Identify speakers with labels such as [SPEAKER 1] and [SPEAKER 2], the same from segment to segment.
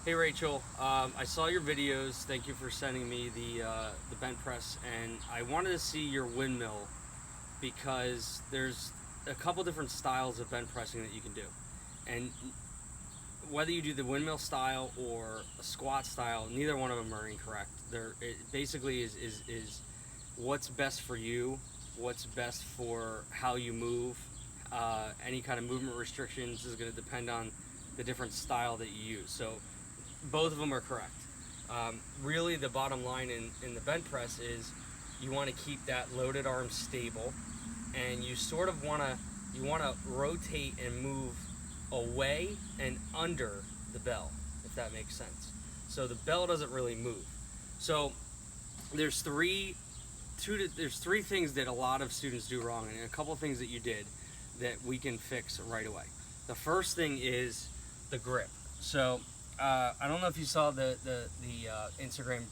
[SPEAKER 1] Hey Rachel, I saw your videos. Thank you for sending me the bench press, and I wanted to see your windmill because there's a couple different styles of bench pressing that you can do, and whether you do the windmill style or a squat style, neither one of them are incorrect. It basically is what's best for you, what's best for how you move. Any kind of movement restrictions is going to depend on the different style that you use. So both of them are correct. Really, the bottom line in the bench press is you want to keep that loaded arm stable, and you sort of want to rotate and move away and under the bell, if that makes sense. So the bell doesn't really move. So there's three things that a lot of students do wrong, and a couple of things that you did that we can fix right away. The first thing is the grip. So I don't know if you saw the Instagram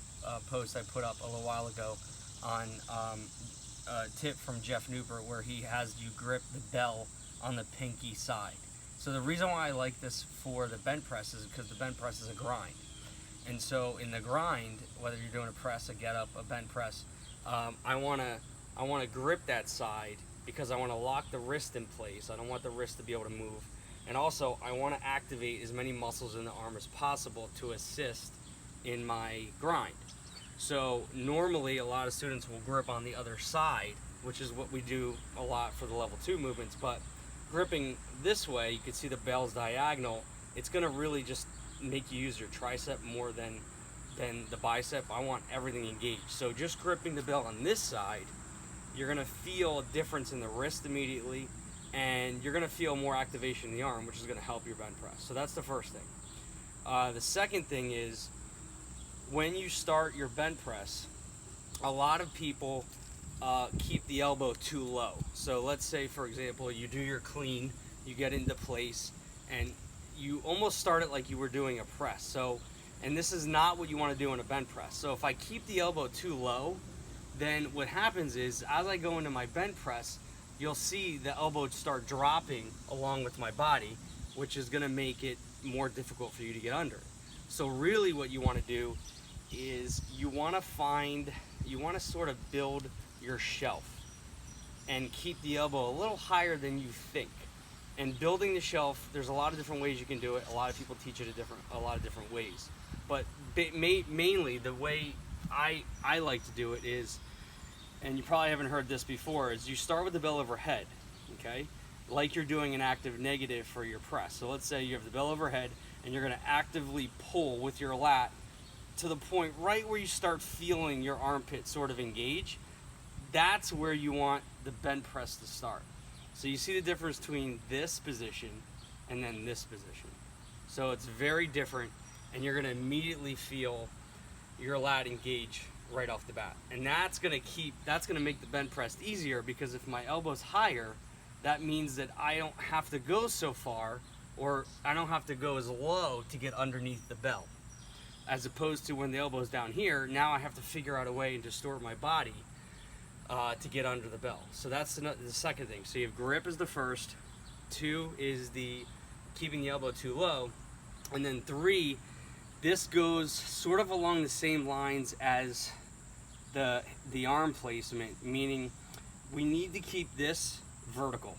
[SPEAKER 1] post I put up a little while ago on a tip from Jeff Newbert where he has you grip the bell on the pinky side. So the reason why I like this for the bench press is because the bench press is a grind. And so in the grind, whether you're doing a press, a get up, a bench press, I wanna grip that side because I wanna lock the wrist in place. I don't want the wrist to be able to move. And also, I want to activate as many muscles in the arm as possible to assist in my grind. So normally, a lot of students will grip on the other side, which is what we do a lot for the level 2 movements. But gripping this way, you can see the bell's diagonal. It's going to really just make you use your tricep more than the bicep. I want everything engaged. So just gripping the bell on this side, you're going to feel a difference in the wrist immediately, and you're going to feel more activation in the arm, which is going to help your bench press. So that's the first thing. The second thing is, when you start your bench press, a lot of people keep the elbow too low. So let's say, for example, you do your clean, you get into place, and you almost start it like you were doing a press. So, and this is not what you want to do in a bench press. So if I keep the elbow too low, then what happens is, as I go into my bench press, you'll see the elbow start dropping along with my body, which is going to make it more difficult for you to get under. So really what you want to do is you want to sort of build your shelf and keep the elbow a little higher than you think. And building the shelf, there's a lot of different ways you can do it. A lot of people teach it a lot of different ways. But mainly the way I like to do it is, and you probably haven't heard this before, is you start with the bell overhead, okay? Like you're doing an active negative for your press. So let's say you have the bell overhead and you're gonna actively pull with your lat to the point right where you start feeling your armpit sort of engage. That's where you want the bench press to start. So you see the difference between this position and then this position. So it's very different, and you're gonna immediately feel your lat engage right off the bat, and that's gonna make the bench press easier, because if my elbow's higher, that means that I don't have to go so far, or I don't have to go as low to get underneath the bell, as opposed to when the elbow's down here. Now I have to figure out a way and distort my body to get under the bell. So that's the second thing. So you have grip as the first, 2 is the keeping the elbow too low, and then 3, this goes sort of along the same lines as the arm placement, meaning we need to keep this vertical,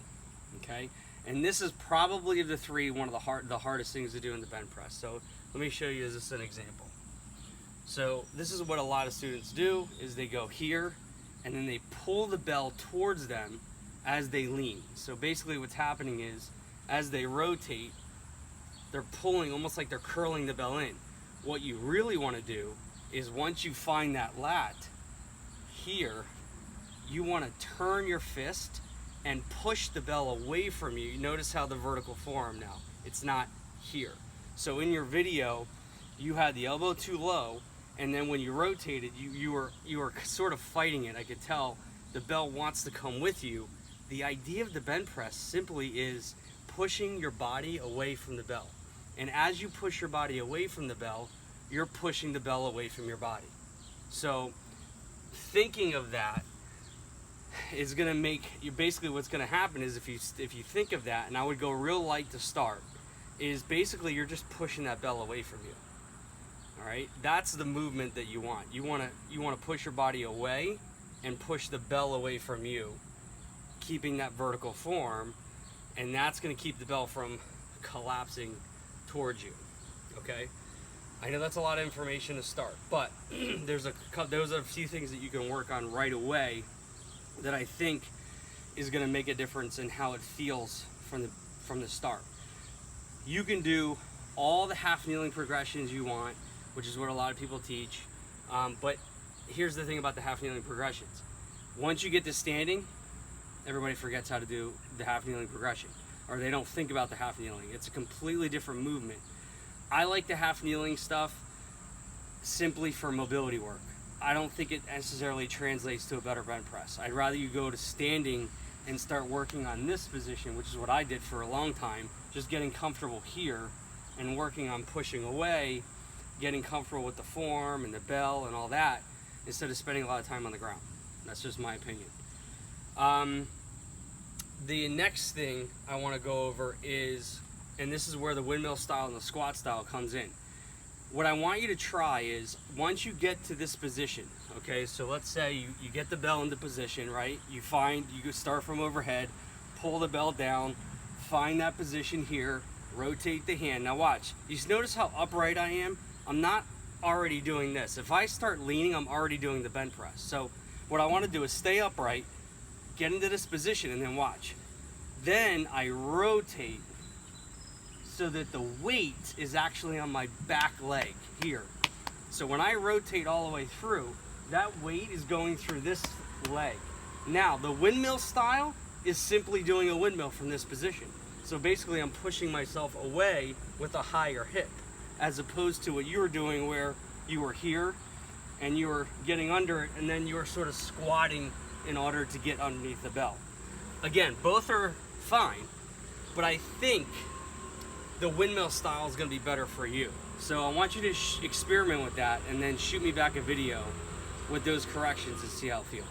[SPEAKER 1] okay? And this is probably of the 3 one of the hardest things to do in the bench press. So let me show you as an example. So this is what a lot of students do, is they go here and then they pull the bell towards them as they lean. So basically what's happening is, as they rotate, they're pulling almost like they're curling the bell in. What you really want to do is, once you find that lat here, you want to turn your fist and push the bell away from you. Notice how the vertical forearm now, it's not here. So in your video, you had the elbow too low, and then when you rotated, you were sort of fighting it. I could tell the bell wants to come with you. The idea of the bench press simply is pushing your body away from the bell. And as you push your body away from the bell, you're pushing the bell away from your body. So thinking of that is going to make you, basically what's going to happen is, if you think of that, and I would go real light to start, is basically you're just pushing that bell away from you. All right, that's the movement that you want. You want to push your body away and push the bell away from you, keeping that vertical form, and that's going to keep the bell from collapsing towards you. Okay, I know that's a lot of information to start, but there's a few things that you can work on right away that I think is going to make a difference in how it feels from the start. You can do all the half kneeling progressions you want, which is what a lot of people teach, but here's the thing about the half kneeling progressions. Once you get to standing, everybody forgets how to do the half kneeling progression, or they don't think about the half kneeling. It's a completely different movement. I like the half kneeling stuff simply for mobility work. I don't think it necessarily translates to a better bench press. I'd rather you go to standing and start working on this position, which is what I did for a long time, just getting comfortable here and working on pushing away, getting comfortable with the form and the bell and all that, instead of spending a lot of time on the ground. That's just my opinion. The next thing I want to go over is, and this is where the windmill style and the squat style comes in. What I want you to try is, once you get to this position, okay, so let's say you get the bell into position, right? You start from overhead, pull the bell down, find that position here, rotate the hand. Now watch, you notice how upright I am? I'm not already doing this. If I start leaning, I'm already doing the bench press. So what I want to do is stay upright, get into this position, and then watch. Then I rotate so that the weight is actually on my back leg here. So when I rotate all the way through, that weight is going through this leg. Now, the windmill style is simply doing a windmill from this position. So basically I'm pushing myself away with a higher hip, as opposed to what you were doing where you were here and you were getting under it and then you were sort of squatting in order to get underneath the bell. Again, both are fine, but I think the windmill style is going to be better for you. So I want you to experiment with that and then shoot me back a video with those corrections and see how it feels.